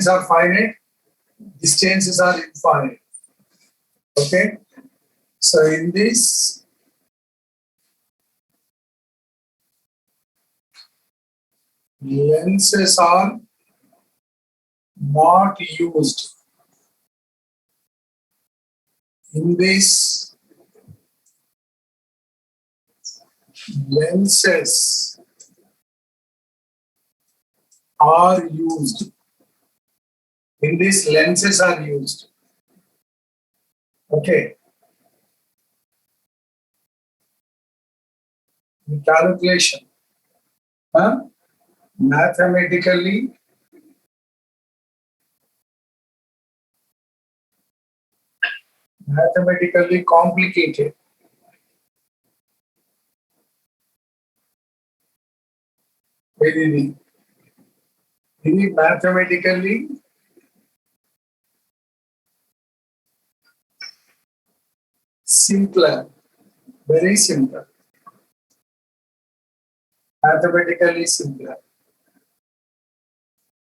dimensions are finite, distances are infinite. Okay? So in this, lenses are not used. In this, lenses are used. In this, lenses are used. Okay. The calculation. Mathematically complicated. Very mathematically simpler. Very simple. Mathematically simpler.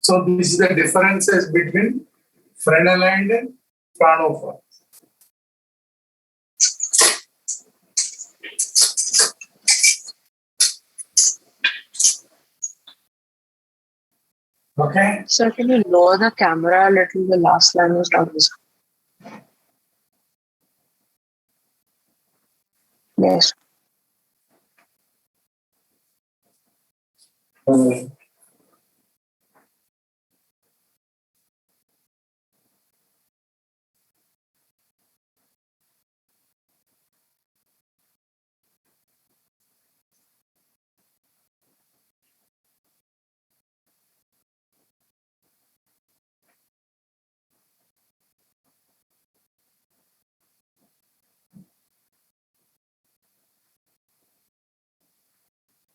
So this is the differences between Fresnel and Fraunhofer. Okay. Sir, can you lower the camera a little? The last line was not visible. Yes.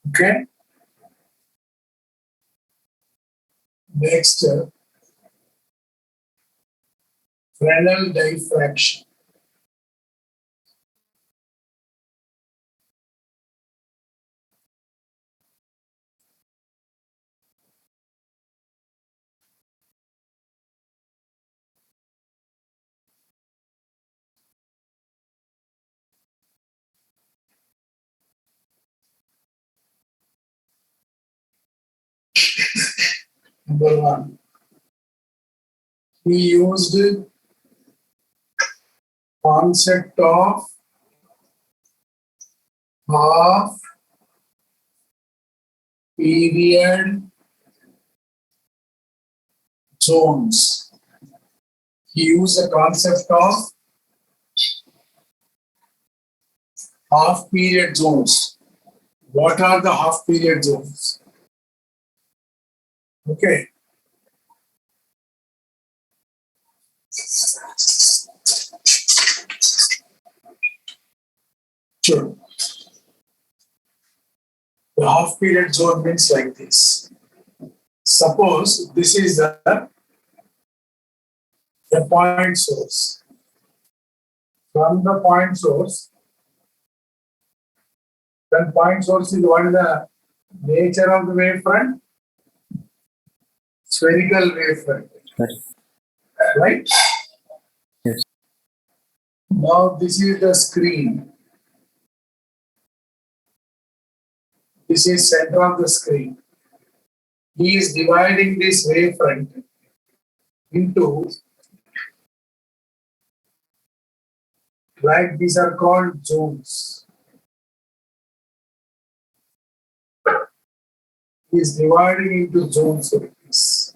Okay. Next, Fresnel diffraction. Number one, he used concept of half period zones. He used the concept of half period zones. What are the half period zones? Okay. Sure. The half period zone means like this. Suppose this is the point source. From the point source, then point source is what is the nature of the wavefront? Spherical wavefront. Right? Yes. Now this is the screen. This is center of the screen. He is dividing this wavefront into, like these are called zones. He is dividing into zones like this.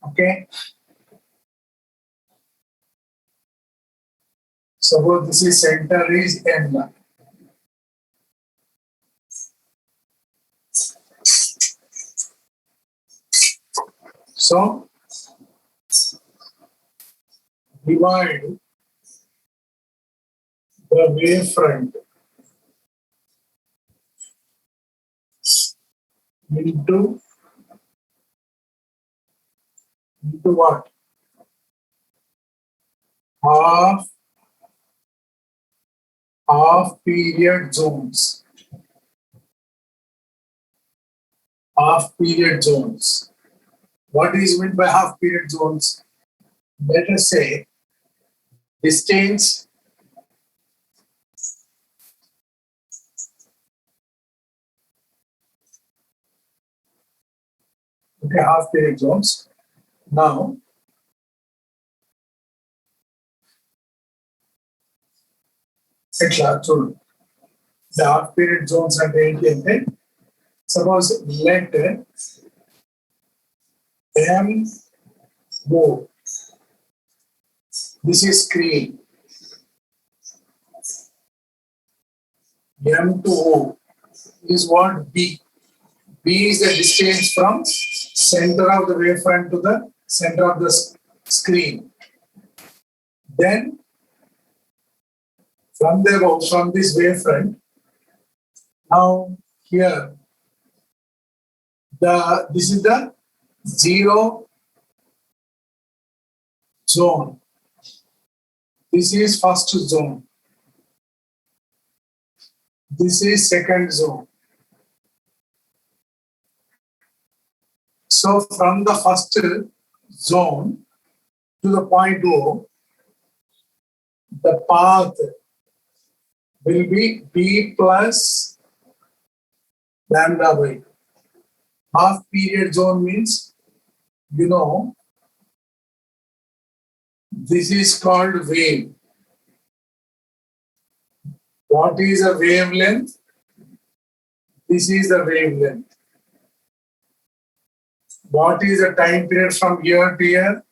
Okay. Suppose this is center is N. So divide the wavefront into what? Half period zones. half period zones. What is meant by half period zones? Let us say distance half period zones. Now, the half period zones are ఏంటి suppose let M go. This is screen. M to O is what B. B is the distance from center of the wavefront to the center of the screen. Then from this wavefront, now here this is the zero zone. This is first zone. This is second zone. So from the first zone to the point O, the path will be B plus lambda by 2. Half period zone means, this is called wave. What is a wavelength? This is the wavelength. What is the time period from here to here?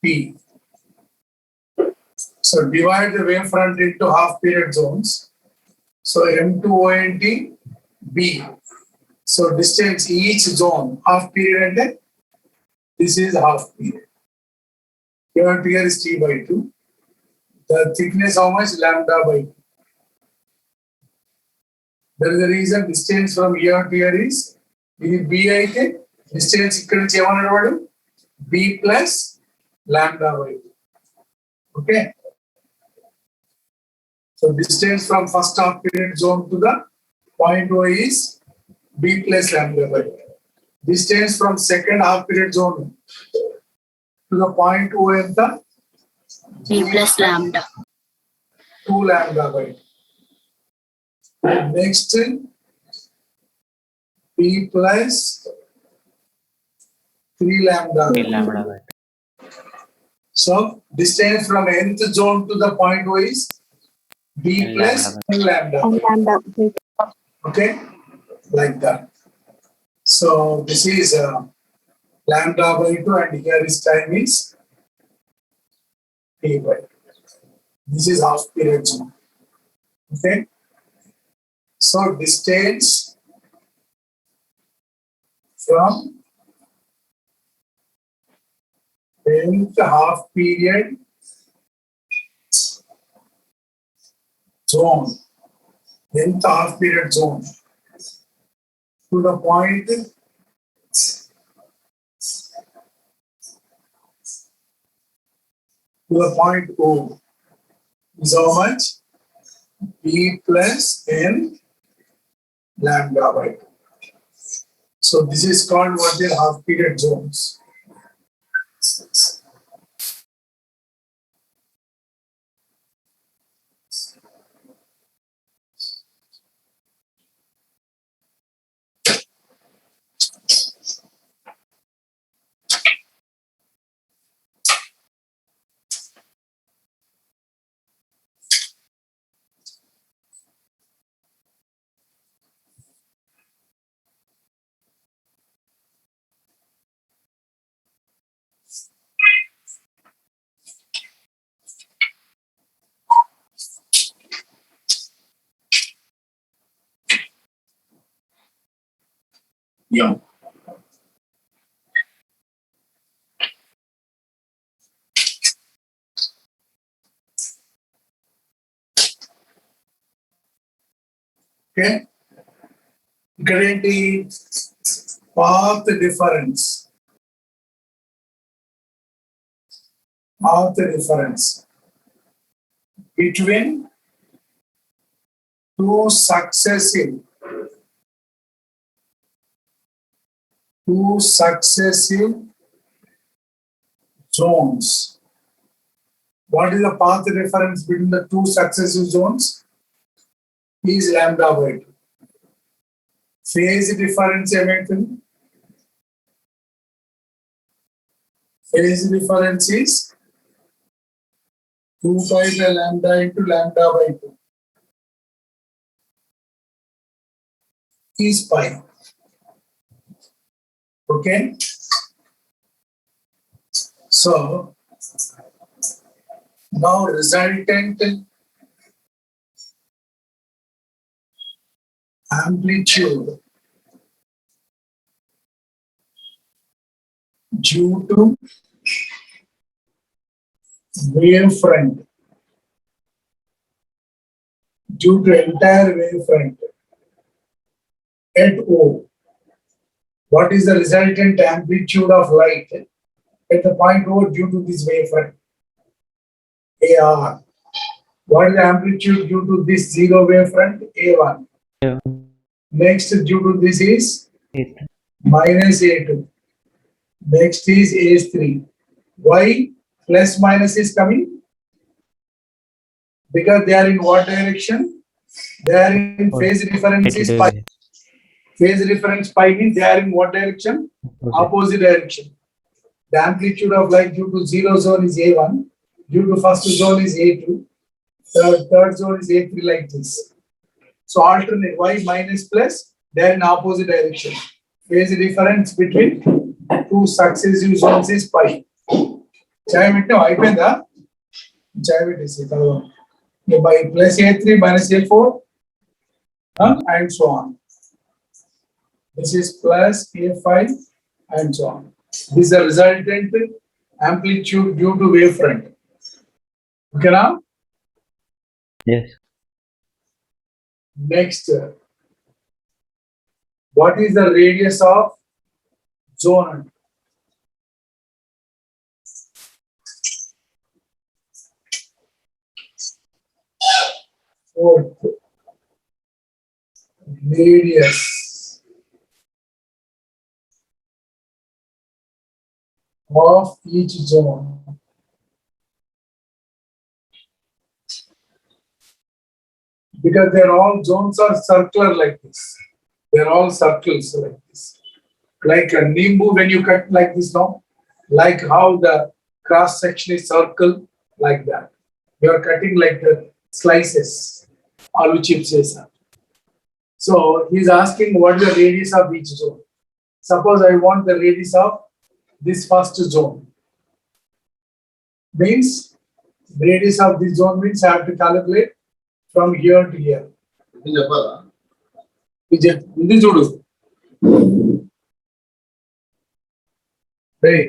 T. So divide the wavefront into half period zones. So M2 ONT B. So distance each zone half period and then this is half period. Here to here is T by 2. The thickness how much? Lambda by 2. That is the reason distance from here to here is B అయితే distance ఇక్కడ నుంచి ఏమన్నాడు వాడు B plus lambda by 2. Okay. So distance from first half period zone to the point O is B plus lambda by 2. Distance from second half period zone to the point O ఎంత B plus lambda. 2 lambda by 2. Next, B plus 3 lambda. 3 lambda by 2. So distance from nth zone to the point O is B plus lambda. Okay, like that. So this is lambda by 2 and here is time is T by 2. This is half period zone. Okay. So distance from nth half period zone, nth half period zone to the point O is how much? B plus N lambda by 2. So this is called what is half period zones. Yeah. Okay. ఇక్కడ ఏంటి path difference. Path difference between two successive two successive zones. What is the path reference between the two successive zones? Is lambda by 2. Phase difference ఏమైతుంది? Phase difference is 2 pi by lambda into lambda by 2 is pi. Okay? So, now resultant amplitude due to wavefront, due to entire wavefront at O. What is the resultant amplitude of light at the point O due to this wavefront? AR. What is the amplitude due to this zero wavefront? A1. Yeah. Next, due to this is It. minus A2. Next is A3. Why plus minus is coming? Because they are in what direction? They are in phase difference is pi. Phase difference pi means they are in what direction? Opposite direction. The amplitude of light due to zero zone is A1. Due to first zone is A2. Third zone is A3 like this. So alternate y minus plus, they are in opposite direction. Phase difference between two successive zones is pi. Chai mittam ayipinda? Chai mittesi by plus A3 minus A4 and so on. This is plus A5 and so on. This is the resultant amplitude due to wavefront. Okay now? Yes. Next, what is the radius of zone? Fourth, radius of each zone. Because they're all zones are circular like this. They're all circles like this. Like a nimbu when you cut like this now, like how the cross section is circle like that. You are cutting like the slices, aloo chips. So he's asking what is the radius of each zone. Suppose I want the radius of this first zone. Means radius of this zone means I have to calculate from here to here. ఇది చూడు. Hey.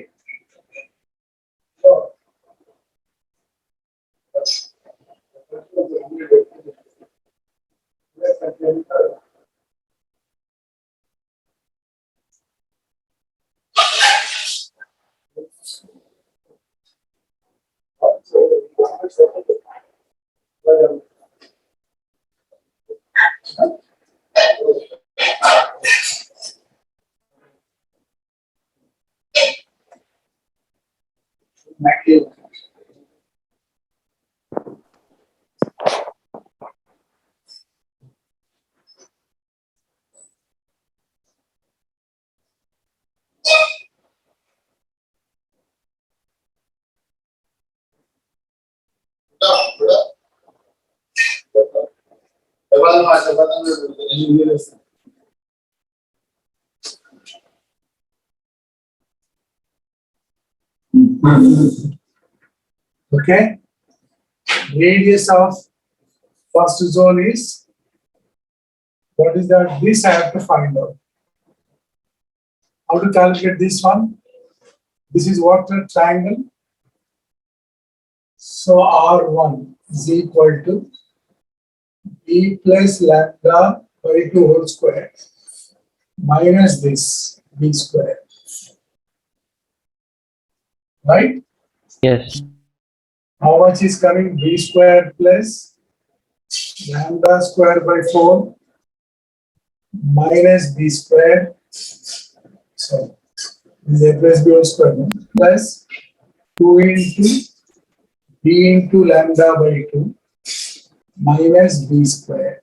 Okay. Radius of first zone is, what is that? This I have to find out. How to calculate this one? This is what a triangle. So R1 is equal to B plus lambda by 2 whole square minus this B square. Right? Yes. How much is coming? B square plus lambda square by 4 minus B square. So this is a plus b whole square plus 2 into b into lambda by 2 minus b square.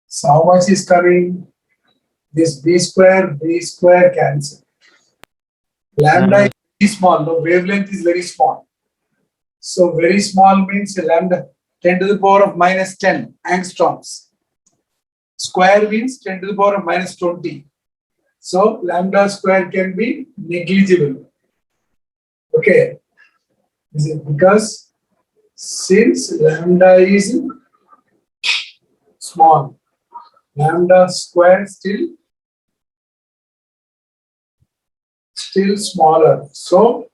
So how much is coming? This b square cancel. Lambda is very small, the wavelength is very small. So very small means lambda 10 to the power of minus 10 angstroms. Square means 10 to the power of minus 20. So lambda square can be negligible. Okay. This is because since lambda is small, lambda square still smaller. So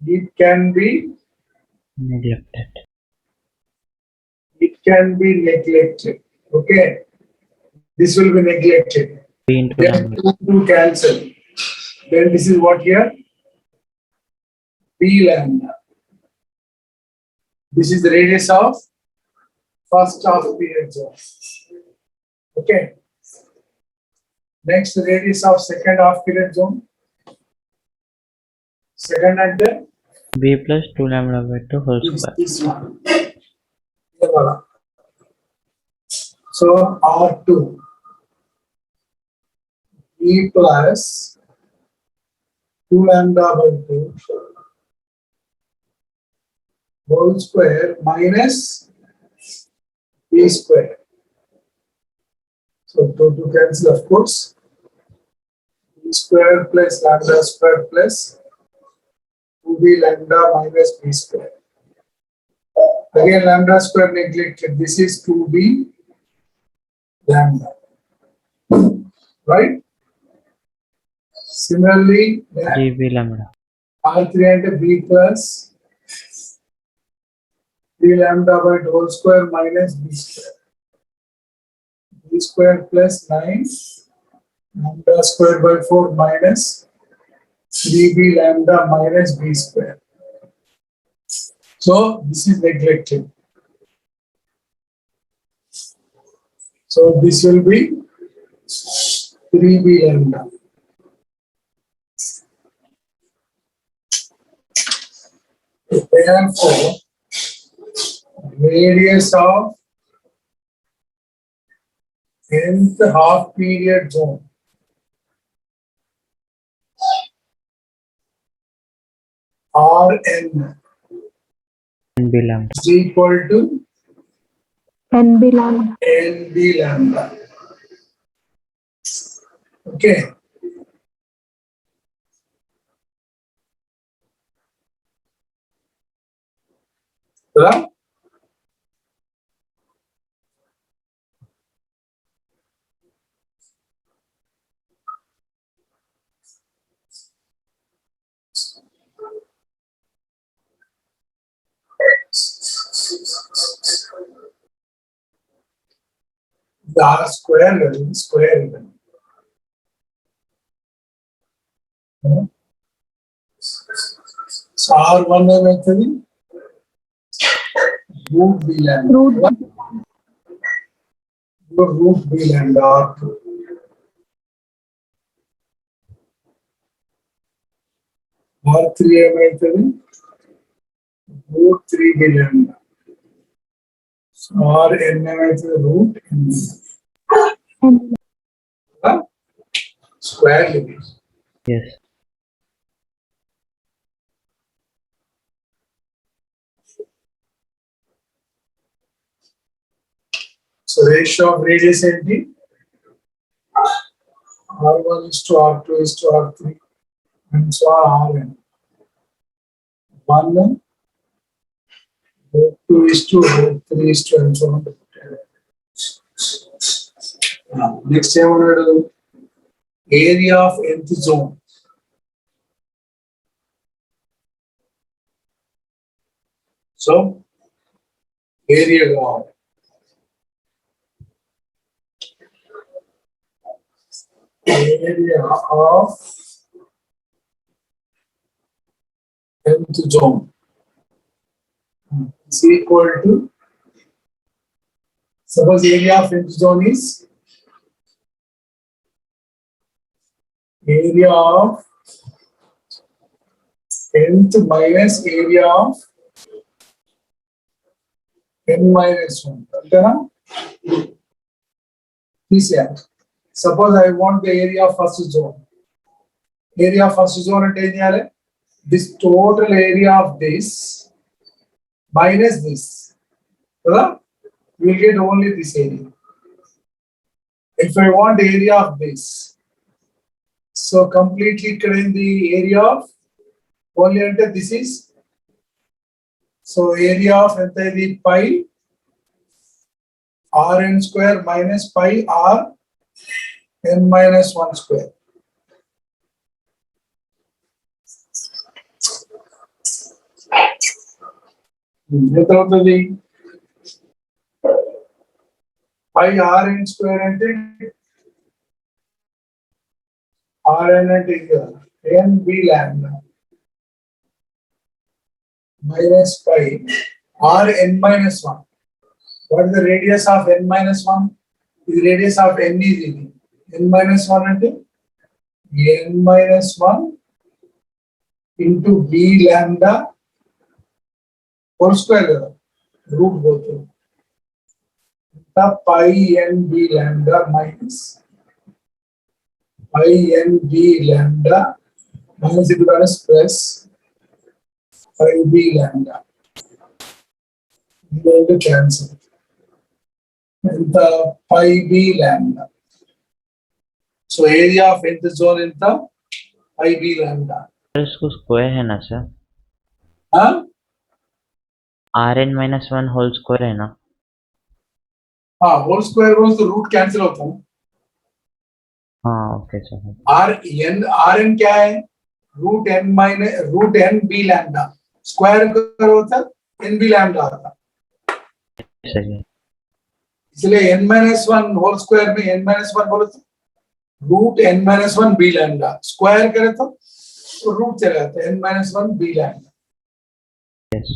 it can be Neglected. neglected. Okay. This will be neglected. B into Then lambda. 2 cancel. Then this is what here? B lambda. This is the radius of first half period zone. Okay. Next, the radius of second half period zone. Second and then B plus 2 lambda by 2 whole square. this one. ये वाला. So R2 B plus 2 lambda by 2 whole square minus B square. So 2 cancel, of course. B square plus lambda square plus 2b lambda minus b square. Again, lambda square neglected. This is 2b lambda. Right? Similarly, GB lambda. R3 and b plus 3 lambda by whole square minus b square. B square plus 9 lambda square by 4 minus 3b lambda minus b square. So this is neglected. So this will be 3b lambda. Therefore, radius of nth half period zone Rn NB lambda. is equal to NB lambda. Nb lambda. Okay. Right? The R square will square even. So R1 ఏమవుతుంది root b lambda. Root b lambda R2. R3 ఏమవుతుంది root 3b lambda. So Rn ఏమవుతుంది root n. Square limit. Yes. So ratio of radius ఏంటి R1 is to R2 is to R3 and so on Rn. 1 root 2 is to root 3 is to and so on. Next ఏమన్నాడు area of nth zone. So area of nth zone is equal to, suppose area of nth zone is area of nth minus area of n minus 1. అంతేనా? తీసేయాలి. Suppose I want the area of first zone. Area of first zone అంటే ఏం చేయాలి? This total area of this minus this. కదా? You will get only this area. If I want area of this, so completely ఇక్కడ in the area of only అంటే this is, so area of ఎంత ఇది pi rn square minus pi r n minus 1 square. ఎంత అవుతుంది? pi rn square అంటే rn అంటే ఇది కదా, n b lambda minus pi r n minus 1. What is the radius of n minus 1? The radius of n is ఇది. n minus 1 అంటే n minus 1 into b lambda whole square కదా, root పోతుంది. Pi n b lambda minus pi n b lambda minus equals plus pi b lambda. Going to cancel. The pi b lambda. So area of nth zone in the pi b lambda. इसको square है ना sir? हाँ? Rn minus 1 whole square है ना? हाँ, whole square was the root cancel होता है. हाँ ओके सर. Rn क्या है? root n b lambda. Square करो तो n b lambda आता. सही है. इसलिए n minus 1 whole square में n minus 1 बोलो तो root n minus 1 b lambda. Square करे तो root चला जाता है n minus 1 b lambda. Yes.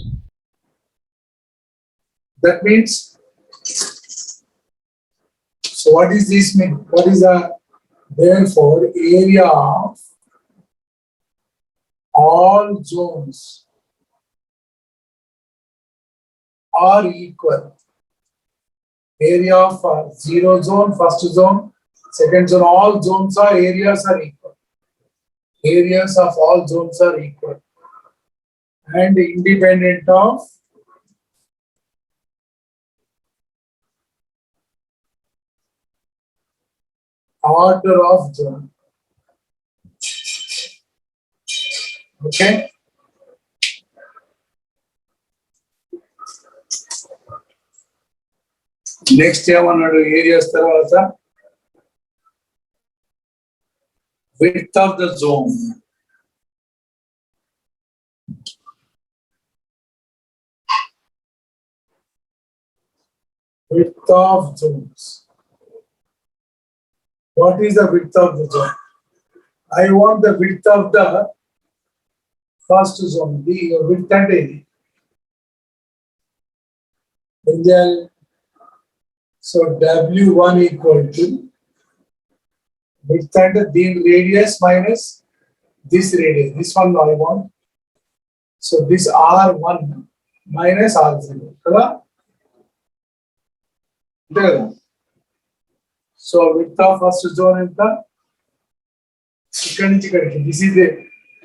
That means, so what is this mean? What is the, therefore area of all zones are equal. Area of zero zone, first zone, second zone, all zones are areas are equal. Areas of all zones are equal and independent of order of zone. Okay. Next ఏమన్నాడు areas తర్వాత width of the zone. Width of zones. What is the width of the zone? I want the width of the first zone. The width అంటే ఇది. So W1 equal to width and the radius minus this radius. This one I want. So this R1 minus R0. Correct? So width of first zone is the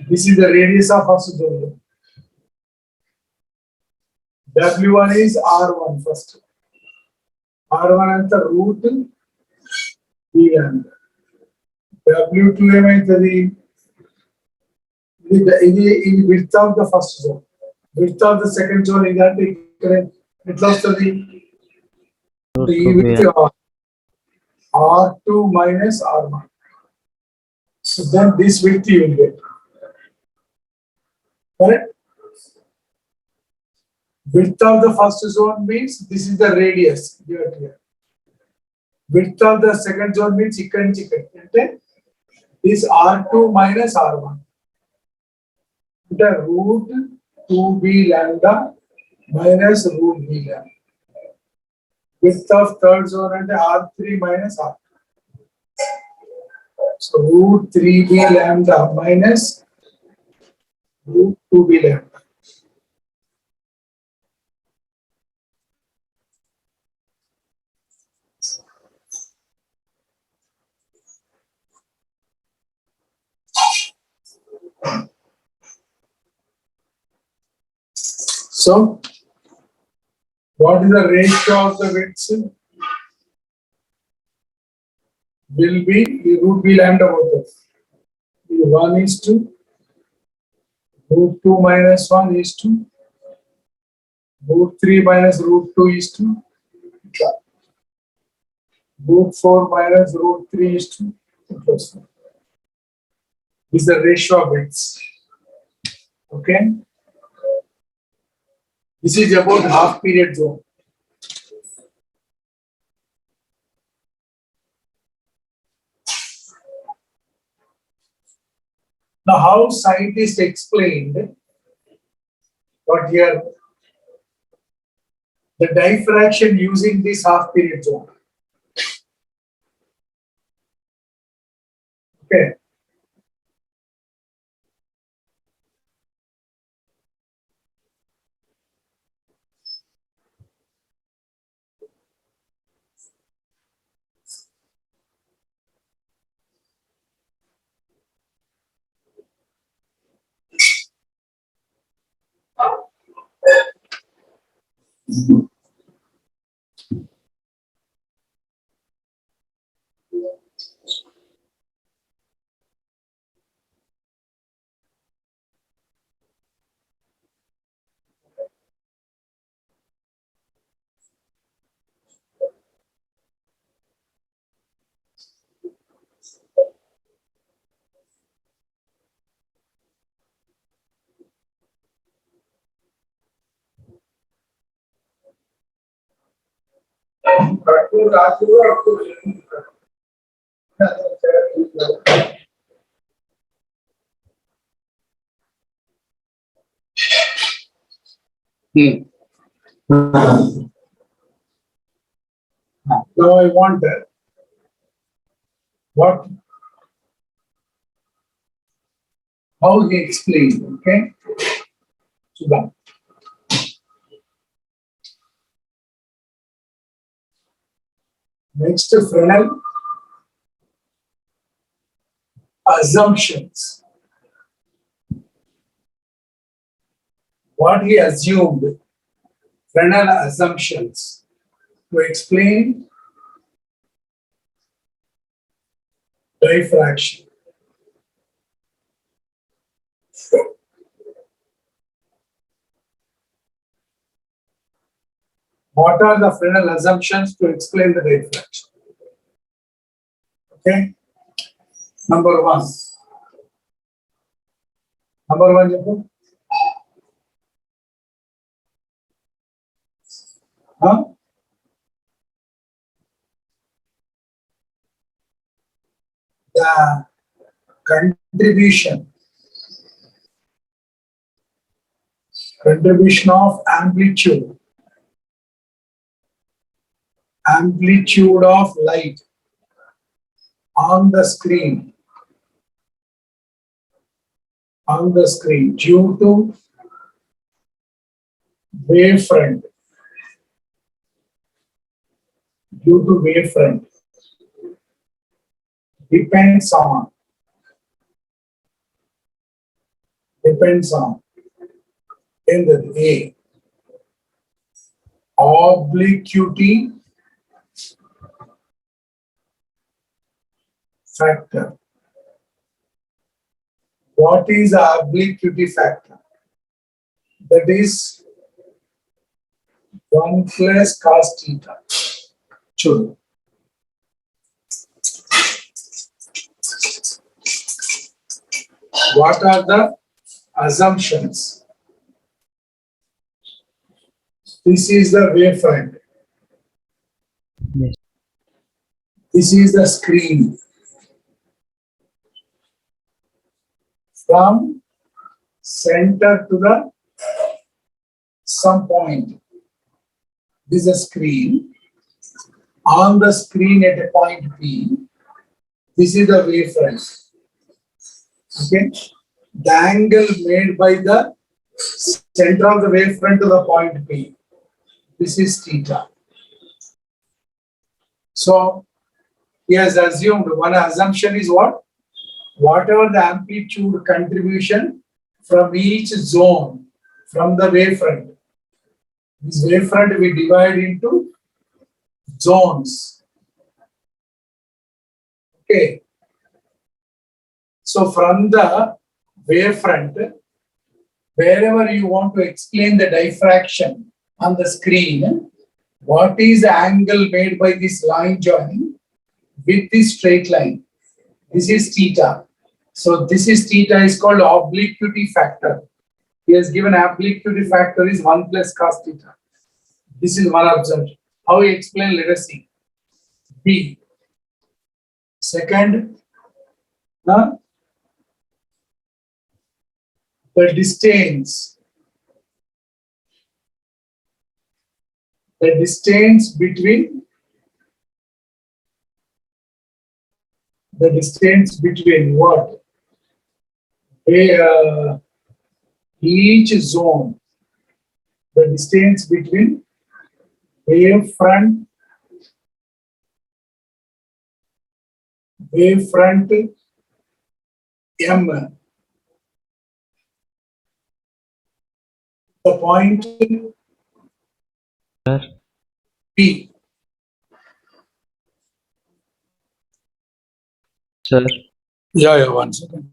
this is the radius of first zone. W1 is R1 first. R1 and the root B and W2 ఏమైతది? ఇది width of the first zone. Width of the second zone is అంటే ఇక్కడ ఎట్లా వస్తది? ఈ width R2 minus R1. So then this width you will get. Correct? Width of the first zone means this is the radius here. Width of the second zone means ఇక్కడ నుంచి ఇక్కడ అంటే this R2 minus R1. అంటే root 2b lambda minus root b lambda. Width of third zone and R3 minus R2. So root 3b lambda minus root 2b lambda. So, what is the ratio of the widths? Will be root b lambda both of 1 is to root 2 minus 1 is to root 3 minus root 2 is to root 4 minus root 3 is to this is the ratio of widths. Okay. This is about half period zone. Now, how scientists explained what here the diffraction using this half period zone. Okay. Now I want that. What? How he explained? Okay. So that. Next, Fresnel assumptions. What he assumed, Fresnel assumptions to explain diffraction. What are the Fresnel assumptions to explain the diffraction? Okay. Number one. Number one, Jacob. Huh? The contribution of amplitude of light on the screen due to wavefront depends on in the A obliquity factor. What is the obliquity factor? That is 1 plus cos theta. True. What are the assumptions? This is the wavefront. Yes. This is the screen. From center to the some point. This is a screen. On the screen at a point P, This is the wavefront. Okay. The angle made by the center of the wavefront to the point P. This is theta. So he has assumed one assumption is what? Whatever the amplitude contribution from each zone from the wavefront. This wavefront we divide into zones. Okay. So from the wavefront, wherever you want to explain the diffraction on the screen, what is the angle made by this line joining with this straight line? This is theta. So this is theta is called obliquity factor. He has given obliquity factor is 1 plus cos theta. This is one observation. How he explain? Let us see. B. Second, the distance. The distance between what? Each zone. The distance between wavefront M. The point Sir, P. sir, Yeah, 1 second.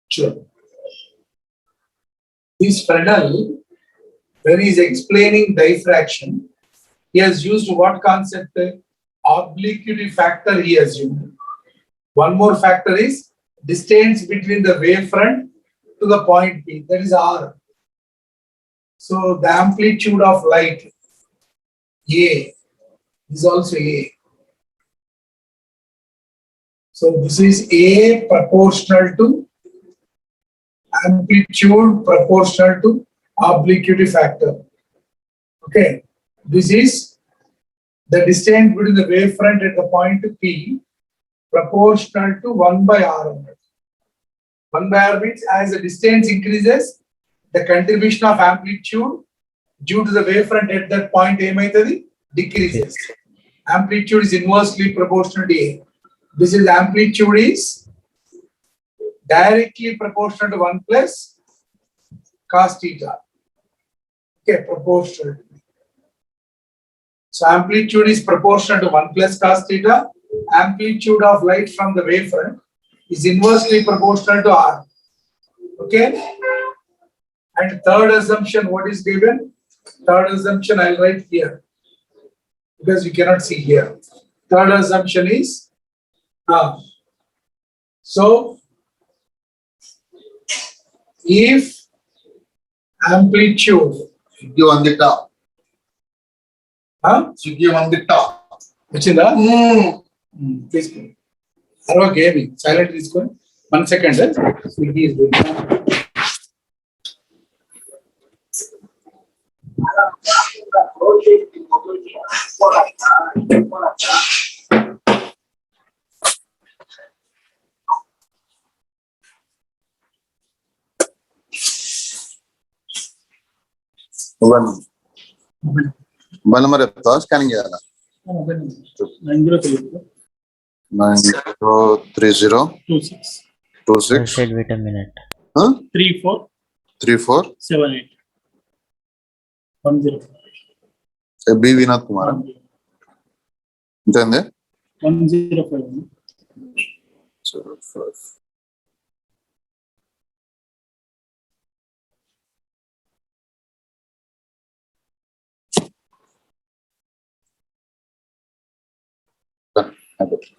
Sure. This Fresnel, when he is explaining diffraction, he has used what concept? Obliquity factor he assumed. One more factor is distance between the wavefront to the point P, that is R. So the amplitude of light A is also A. So this is A proportional to amplitude proportional to obliquity factor. Okay, this is the distance between the wavefront at the point P proportional to 1 by R. 1 by R means as the distance increases, the contribution of amplitude due to the wavefront at that point decreases. Amplitude is inversely proportional to A. This is amplitude is directly proportional to 1 plus cos theta. Okay, proportional. So amplitude is proportional to 1 plus cos theta. Amplitude of light from the wavefront is inversely proportional to R. Okay? And third assumption, what is given? Third assumption I'll write here because you cannot see here. Third assumption is so if amplitude give on the top. Huh? So give on the top. Which is the please go. Arva gave silent is going. 1 second. Swiggy is going. One number of scanning. 9030 26 Said wait a minute. 34 34 78 10 B Vinod Kumar. Entende? 105 05.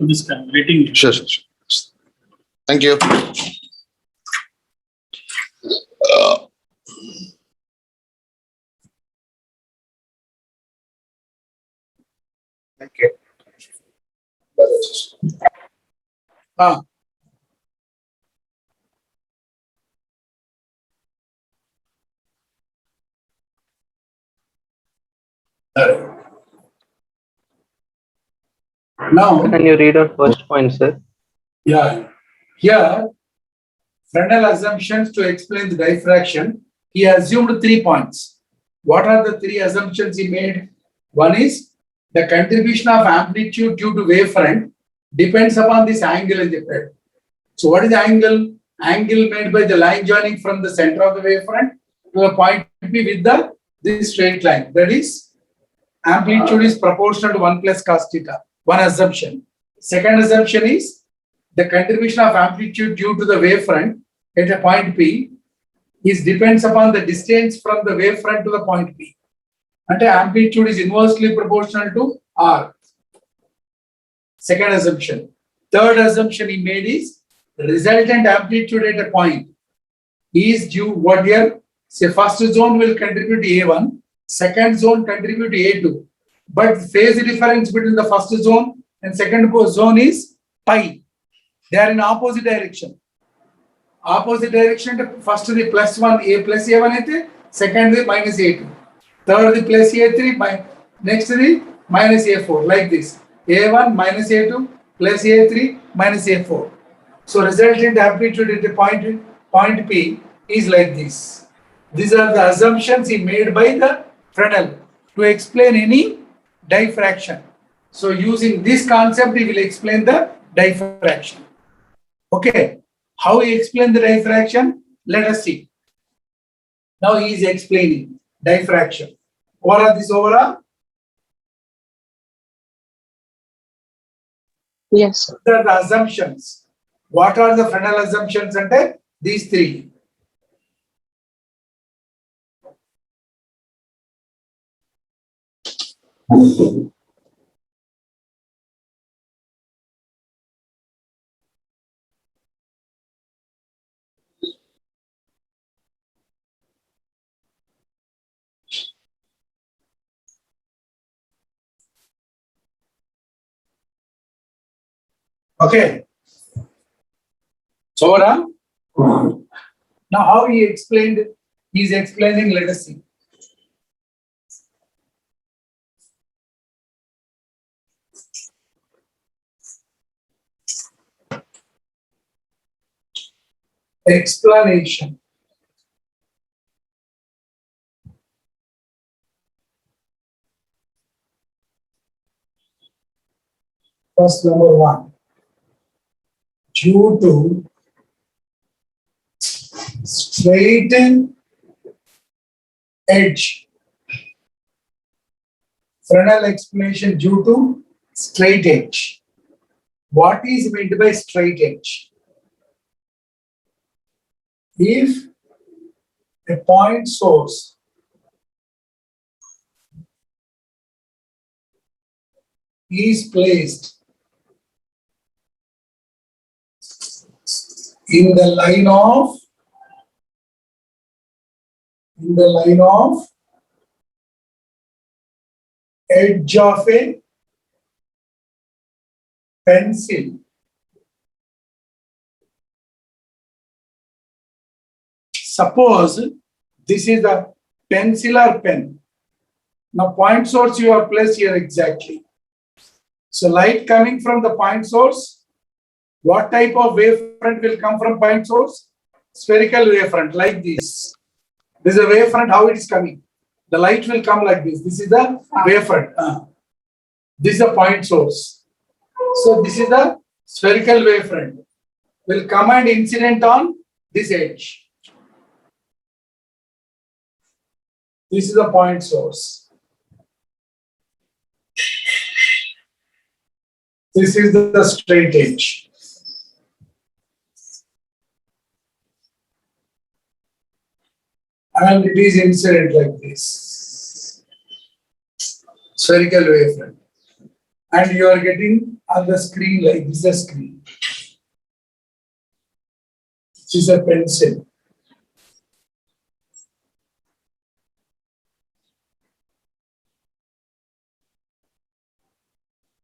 this kind rating. Sure. Thank you. Okay. Now, Can you read our first point, sir? yeah, here, Fresnel assumptions to explain the diffraction. He assumed 3 points. What are the 3 assumptions he made? One is the contribution of amplitude due to wavefront depends upon this angle in the bed. So, what is the angle? Angle made by the line joining from the center of the wavefront to the point B with this straight line. That is, amplitude is proportional to 1 plus cos theta. One assumption. Second assumption is the contribution of amplitude due to the wavefront at a point P depends upon the distance from the wavefront to the point P. And the amplitude is inversely proportional to R. Second assumption. Third assumption he made is resultant amplitude at a point is due what here? Say first zone will contribute to A1, second zone contribute to A2. But phase difference between the first zone and second zone is pi. They are in opposite direction. Opposite direction, first the plus 1, A plus A1, second the minus A2. Third the plus A3, next the minus A4, like this. A1 minus A2 plus A3 minus A4. So resultant amplitude at the point P is like this. These are the assumptions he made by the Fresnel to explain any diffraction. So using this concept, he will explain the diffraction. Okay. How he explained the diffraction? Let us see. Now he is explaining diffraction. What are these overall? Yes. What are the assumptions? What are the Fresnel assumptions under these 3? Okay. So now how he explained, he is explaining, let us see. Explanation. First, number one, due to straight edge. Fresnel explanation due to straight edge. What is meant by straight edge? If a point source is placed in the line of edge of a pencil. Suppose this is the pencil or pen. Now point source you have placed here exactly. So light coming from the point source, what type of wavefront will come from point source? Spherical wavefront like this. This is a wavefront, how it is coming. The light will come like this. This is the wavefront. This is the point source. So this is the spherical wavefront. Will come and incident on this edge. This is the point source. This is the straight edge. And it is incident like this. Spherical wavefront. And you are getting on the screen like this, a screen. This is a pencil.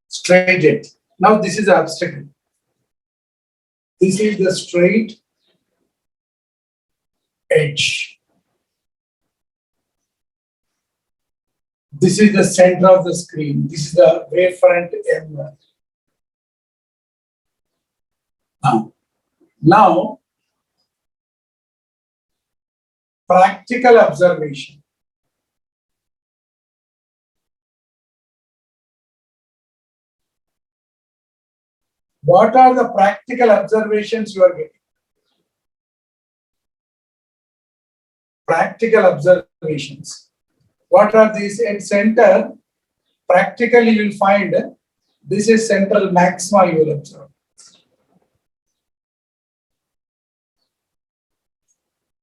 Straight edge. Now this is the obstacle. This is the straight edge. This is the center of the screen. This is the wavefront M. Now, practical observation. What are the practical observations you are getting? Practical observations. What are these? In center, practically you will find this is central maxima you will observe.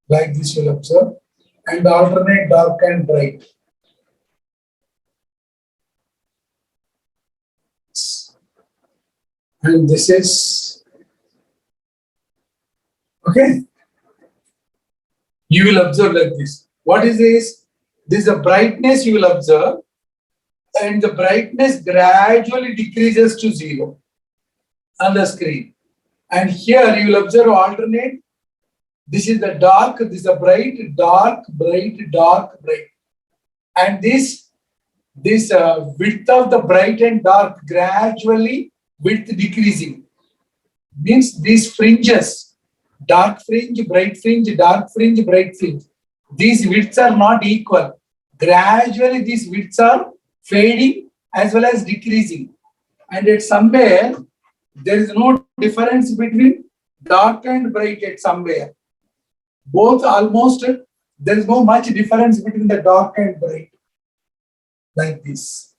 Like this you will observe. And alternate dark and bright. And this is, okay. You will observe like this. What is this? This is the brightness you will observe, and the brightness gradually decreases to 0 on the screen. And here you will observe alternate. This is the dark, this is the bright, dark, bright, dark, bright. And this width of the bright and dark gradually width decreasing. Means these fringes, dark fringe, bright fringe, dark fringe, bright fringe. These widths are not equal. Gradually these widths are fading as well as decreasing. And at somewhere, there is no difference between dark and bright at somewhere. Both almost, there is no much difference between the dark and bright. Like this.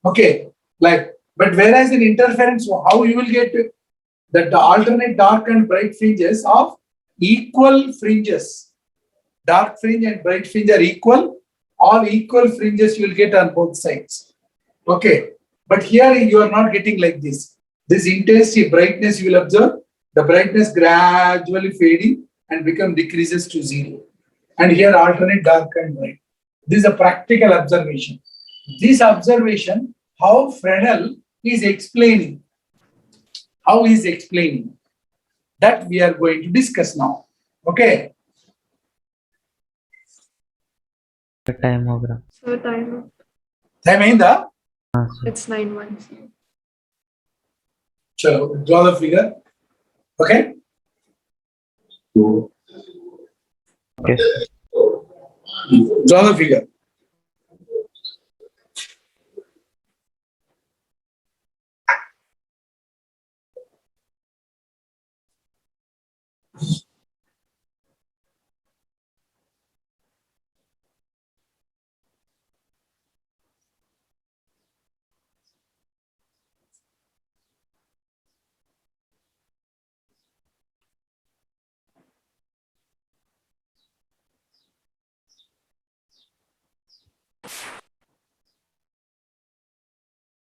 Okay, like, but whereas in interference, how you will get the alternate dark and bright fringes of equal fringes. Dark fringe and bright fringe are equal. All equal fringes you will get on both sides. Okay, but here you are not getting like this. This intensity, brightness you will observe, the brightness gradually fading and become decreases to 0. And here alternate dark and bright. This is a practical observation. This observation, how Fresnel is explaining. How he is explaining. That we are going to discuss now. Okay. Time over. So time. Time ainda? It's 9 months. Chalo, draw the figure. Okay. Okay. Draw the figure. Yes.